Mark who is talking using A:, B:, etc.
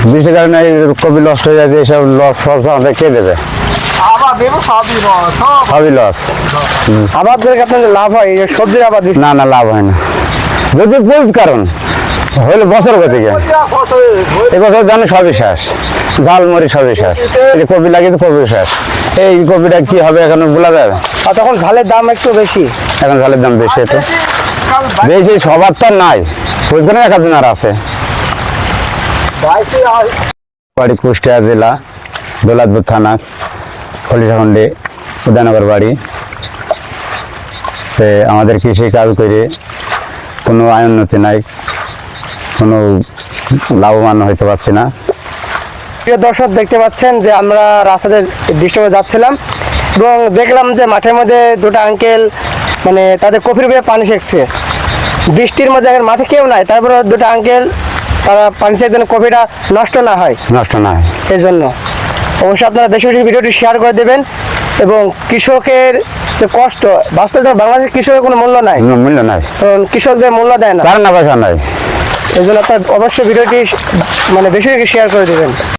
A: বৃষ্টির কারণে এই কপি নষ্ট হয়ে যাচ্ছে, এসব লস ফস আমাদের কে দেবে? সবই লস।
B: আবাদ করে আপনাদের লাভ হয়? এই যে সবজির আবাদ
A: না না, লাভ হয় না, যদি বুঝ কারণ হইলে বছর থেকে এবছর জানো সবই শেষ, ঝালমরি সবই শেষ, এই কপি লাগিয়ে কপি শেষ, এই কপিটা কি হবে এখন বলা যাবে?
B: আর তখন ঝালের দাম একটু বেশি।
A: এখন ঝালের দাম বেশি, তো বেশি সবার তো আর নাই, বুঝবেন এক একজন আর আছে। বাড়ি কুষ্টিয়া জেলা দৌলতপুর থানা খলিশাখন্ডে উদয়নগর বাড়ি। আমাদের কৃষি কাজ করে কোনো আয় উন্নতি নাই, কোনো লাভবান হইতে পারছি না।
B: প্রিয় দর্শক, দেখতে পাচ্ছেন যে আমরা রাস্তাতে ডিস্ট্রিক্টে যাচ্ছিলাম এবং দেখলাম যে মাঠের মধ্যে দুটো আঙ্কেল মানে তাদের কপির উপরে পানি সেঁকছে। বৃষ্টির মধ্যে এখন মাঠে কেউ নাই, তারপরে দুটো আঙ্কেল তারা পানি সেঁকছে যেন কপিটা নষ্ট না হয়,
A: নষ্ট না হয়
B: এই জন্য। অবশ্যই আপনারা বেশি বেশি ভিডিওটি শেয়ার করে দেবেন এবং কৃষকের যে কষ্ট, বাস্তবে বাংলাদেশের কৃষকের কোনো মূল্য নাই,
A: মূল্য নাই,
B: কারণ কৃষকদের মূল্য দেয় না,
A: চার না পয়সা নাই।
B: এই জন্য আপনার অবশ্যই ভিডিওটি মানে বেশি বেশি শেয়ার করে দেবেন।